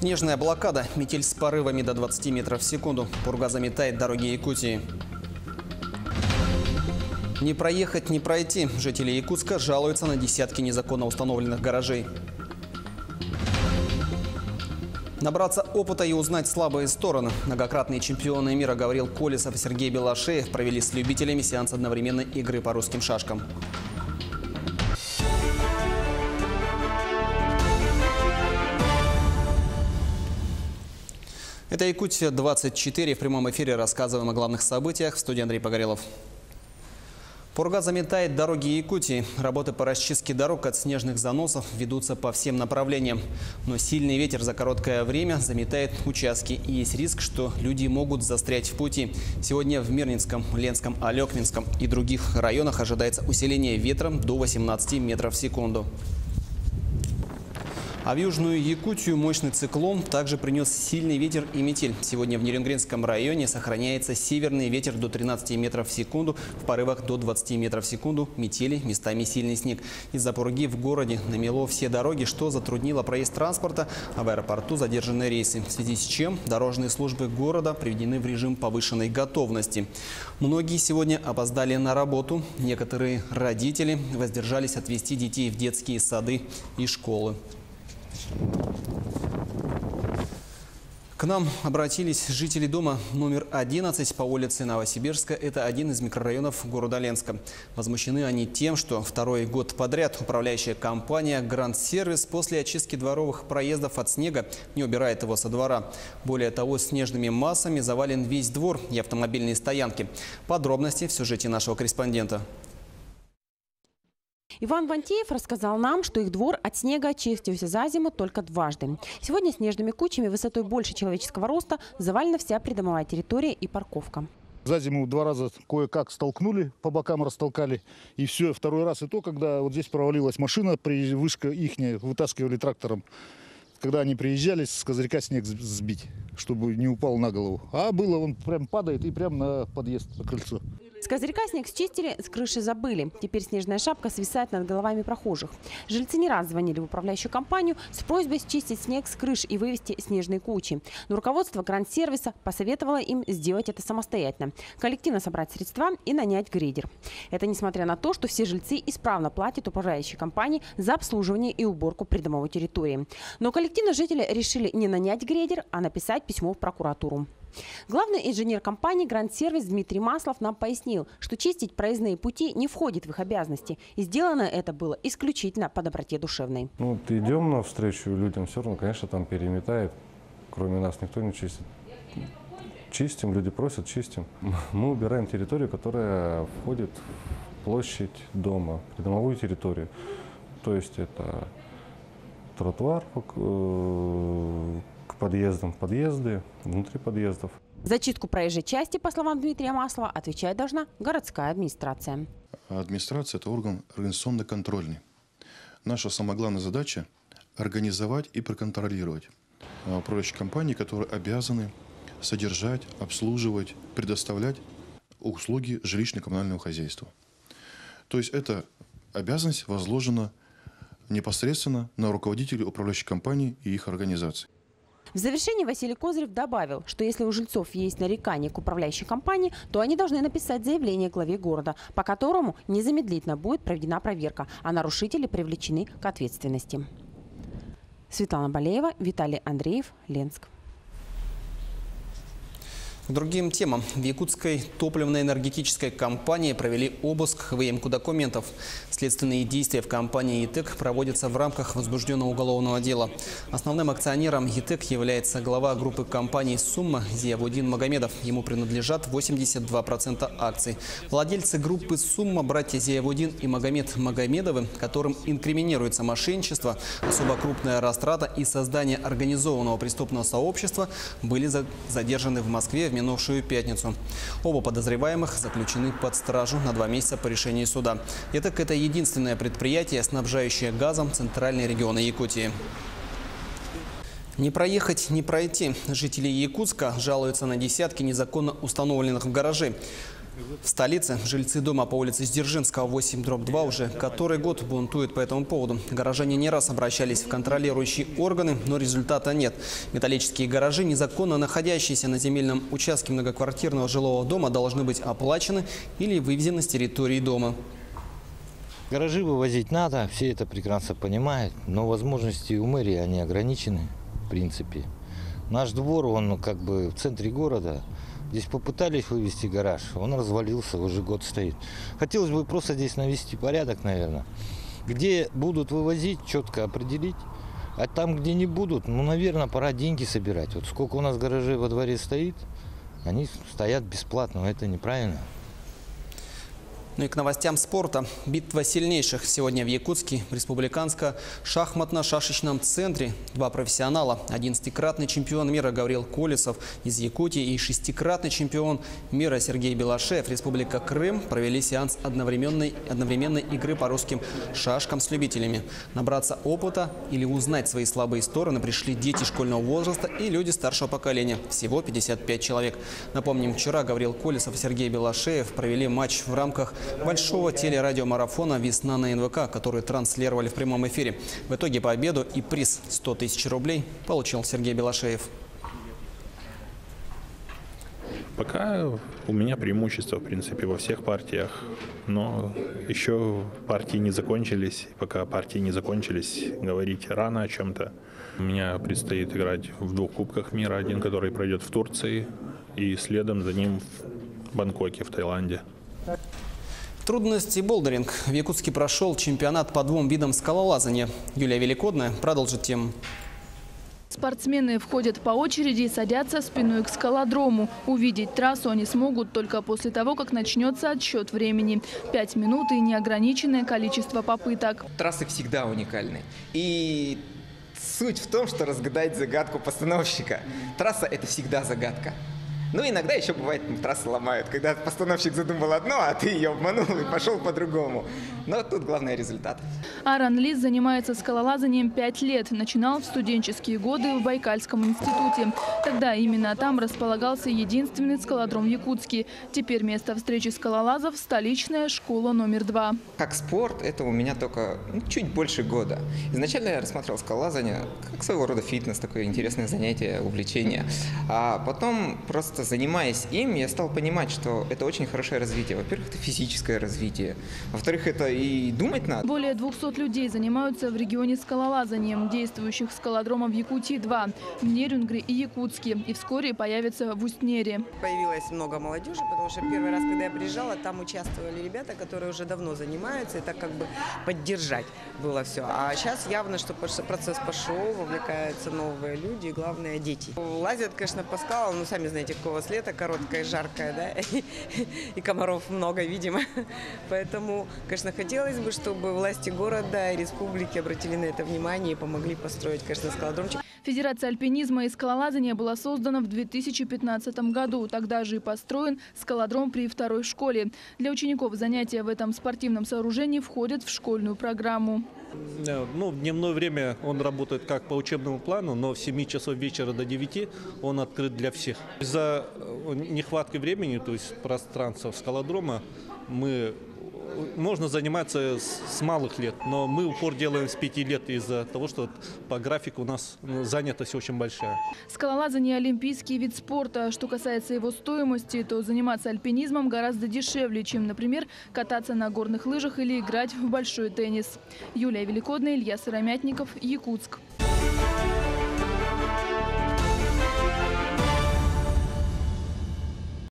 Снежная блокада. Метель с порывами до 20 метров в секунду. Пурга заметает дороги Якутии. Не проехать, не пройти. Жители Якутска жалуются на десятки незаконно установленных гаражей. Набраться опыта и узнать слабые стороны. Многократные чемпионы мира Гаврил Колесов и Сергей Белошеев провели с любителями сеанс одновременной игры по русским шашкам. Это Якутия-24. В прямом эфире рассказываем о главных событиях. В студии Андрей Погорелов. Пурга заметает дороги Якутии. Работы по расчистке дорог от снежных заносов ведутся по всем направлениям. Но сильный ветер за короткое время заметает участки. И есть риск, что люди могут застрять в пути. Сегодня в Мирнинском, Ленском, Алекминском и других районах ожидается усиление ветра до 18 метров в секунду. А в Южную Якутию мощный циклон также принес сильный ветер и метель. Сегодня в Нерюнгринском районе сохраняется северный ветер до 13 метров в секунду, в порывах до 20 метров в секунду, метели, местами сильный снег. Из-за пурги в городе намело все дороги, что затруднило проезд транспорта, а в аэропорту задержаны рейсы, в связи с чем дорожные службы города приведены в режим повышенной готовности. Многие сегодня опоздали на работу, некоторые родители воздержались отвезти детей в детские сады и школы. К нам обратились жители дома номер 11 по улице Новосибирская. Это один из микрорайонов города Ленска. Возмущены они тем, что второй год подряд управляющая компания «Гранд Сервис» после очистки дворовых проездов от снега не убирает его со двора. Более того, снежными массами завален весь двор и автомобильные стоянки. Подробности в сюжете нашего корреспондента. Иван Вантеев рассказал нам, что их двор от снега очистился за зиму только дважды. Сегодня снежными кучами высотой больше человеческого роста завалена вся придомовая территория и парковка. За зиму 2 раза кое-как столкнули, по бокам растолкали. И все, второй раз и то, когда вот здесь провалилась машина, вышка ихняя, вытаскивали трактором. Когда они приезжали, с козырька снег сбить, чтобы не упал на голову. А было, он прям падает и прям на подъезд, на крыльцо. С козырька снег счистили, с крыши забыли. Теперь снежная шапка свисает над головами прохожих. Жильцы не раз звонили в управляющую компанию с просьбой счистить снег с крыш и вывести снежные кучи. Но руководство Гранд-сервиса посоветовало им сделать это самостоятельно. Коллективно собрать средства и нанять грейдер. Это несмотря на то, что все жильцы исправно платят управляющей компании за обслуживание и уборку придомовой территории. Но коллективно жители решили не нанять грейдер, а написать письмо в прокуратуру. Главный инженер компании «Гранд-сервис» Дмитрий Маслов нам пояснил, что чистить проездные пути не входит в их обязанности. И сделано это было исключительно по доброте душевной. Идем навстречу людям, все равно, конечно, там переметает. Кроме нас никто не чистит. Чистим, люди просят, чистим. Мы убираем территорию, которая входит в площадь дома, придомовую территорию. То есть это тротуар, к подъездам, подъезды, внутри подъездов. За чистку проезжей части, по словам Дмитрия Маслова, отвечать должна городская администрация. Администрация – это орган организационно-контрольный. Наша самая главная задача – организовать и проконтролировать управляющие компании, которые обязаны содержать, обслуживать, предоставлять услуги жилищно-коммунального хозяйства. То есть эта обязанность возложена непосредственно на руководителей управляющих компаний и их организаций. В завершении Василий Козырев добавил, что если у жильцов есть нарекания к управляющей компании, то они должны написать заявление главе города, по которому незамедлительно будет проведена проверка, а нарушители привлечены к ответственности. Светлана Балеева, Виталий Андреев, Ленск. К другим темам. В якутской топливно-энергетической компании провели обыск, выемку документов. Следственные действия в компании «ЕТЭК» проводятся в рамках возбужденного уголовного дела. Основным акционером «ЕТЭК» является глава группы компаний «Сумма» Зиявудин Магомедов. Ему принадлежат 82% акций. Владельцы группы «Сумма» братья Зиявудин и Магомед Магомедовы, которым инкриминируется мошенничество, особо крупная растрата и создание организованного преступного сообщества, были задержаны в Москве в минувшую пятницу. Оба подозреваемых заключены под стражу на 2 месяца по решению суда. ЕТЭК – это единственное предприятие, снабжающее газом центральные регионы Якутии. Не проехать, не пройти. Жители Якутска жалуются на десятки незаконно установленных гаражей. В столице жильцы дома по улице Сдержинского, 8/2 уже который год бунтуют по этому поводу. Горожане не раз обращались в контролирующие органы, но результата нет. Металлические гаражи, незаконно находящиеся на земельном участке многоквартирного жилого дома, должны быть оплачены или вывезены с территории дома. Гаражи вывозить надо, все это прекрасно понимают, но возможности у мэрии они ограничены, в принципе. Наш двор, он как бы в центре города. Здесь попытались вывести гараж, он развалился, уже год стоит. Хотелось бы просто здесь навести порядок, наверное. Где будут вывозить, четко определить. А там, где не будут, ну, наверное, пора деньги собирать. Вот сколько у нас гаражей во дворе стоит, они стоят бесплатно, это неправильно. Ну и к новостям спорта. Битва сильнейших. Сегодня в Якутске, в республиканско-шахматно-шашечном центре, два профессионала. 11-кратный чемпион мира Гавриил Колесов из Якутии и 6-кратный чемпион мира Сергей Белашев, Республика Крым, провели сеанс одновременной игры по русским шашкам с любителями. Набраться опыта или узнать свои слабые стороны пришли дети школьного возраста и люди старшего поколения. Всего 55 человек. Напомним, вчера Гавриил Колесов и Сергей Белашев провели матч в рамках большого телерадиомарафона «Весна на НВК», который транслировали в прямом эфире. В итоге победу и приз 100 тысяч рублей получил Сергей Белашев. Пока у меня преимущество, в принципе, во всех партиях. Но еще партии не закончились. Пока партии не закончились, говорить рано о чем-то. У меня предстоит играть в 2 кубках мира. Один, который пройдет в Турции, и следом за ним в Бангкоке, в Таиланде. Трудности болдеринг. В Якутске прошел чемпионат по 2 видам скалолазания. Юлия Великодная продолжит тему. Спортсмены входят по очереди и садятся спиной к скалодрому. Увидеть трассу они смогут только после того, как начнется отсчет времени. 5 минут и неограниченное количество попыток. Трассы всегда уникальны. И суть в том, что разгадать загадку постановщика. Трасса – это всегда загадка. Ну, иногда еще бывает, трассы ломают, когда постановщик задумал одно, а ты ее обманул и пошел по-другому. Но тут главное результат. Аарон Лис занимается скалолазанием 5 лет. Начинал в студенческие годы в Байкальском институте. Тогда именно там располагался единственный скалодром в Якутске. Теперь место встречи скалолазов – столичная школа номер 2. Как спорт, это у меня только чуть больше года. Изначально я рассматривал скалолазание как своего рода фитнес, такое интересное занятие, увлечение. А потом просто занимаясь им, я стал понимать, что это очень хорошее развитие. Во-первых, это физическое развитие. Во-вторых, это и думать надо. Более 200 людей занимаются в регионе скалолазанием. Действующих скалодромов в Якутии 2 – в Нерюнгри и Якутске. И вскоре появится в Устнере. Появилось много молодежи, потому что первый раз, когда я приезжала, там участвовали ребята, которые уже давно занимаются. И так как бы поддержать было все. А сейчас явно, что процесс пошел, вовлекаются новые люди, и главное – дети. Лазят, конечно, по скалам, но сами знаете, какого лето короткое, жаркое, да, и комаров много, видимо. Поэтому, конечно, хотелось бы, чтобы власти города и республики обратили на это внимание и помогли построить, конечно, скалодромчик. Федерация альпинизма и скалолазания была создана в 2015 году. Тогда же и построен скалодром при 2-й школе. Для учеников занятия в этом спортивном сооружении входят в школьную программу. Ну, в дневное время он работает как по учебному плану, но с 7 часов вечера до 9 он открыт для всех. Из-за нехватки времени, то есть пространства скалодрома, можно заниматься с малых лет, но мы упор делаем с 5 лет из-за того, что по графику у нас занятость очень большая. Скалолазание – олимпийский вид спорта. Что касается его стоимости, то заниматься альпинизмом гораздо дешевле, чем, например, кататься на горных лыжах или играть в большой теннис. Юлия Великодная, Илья Сыромятников, Якутск.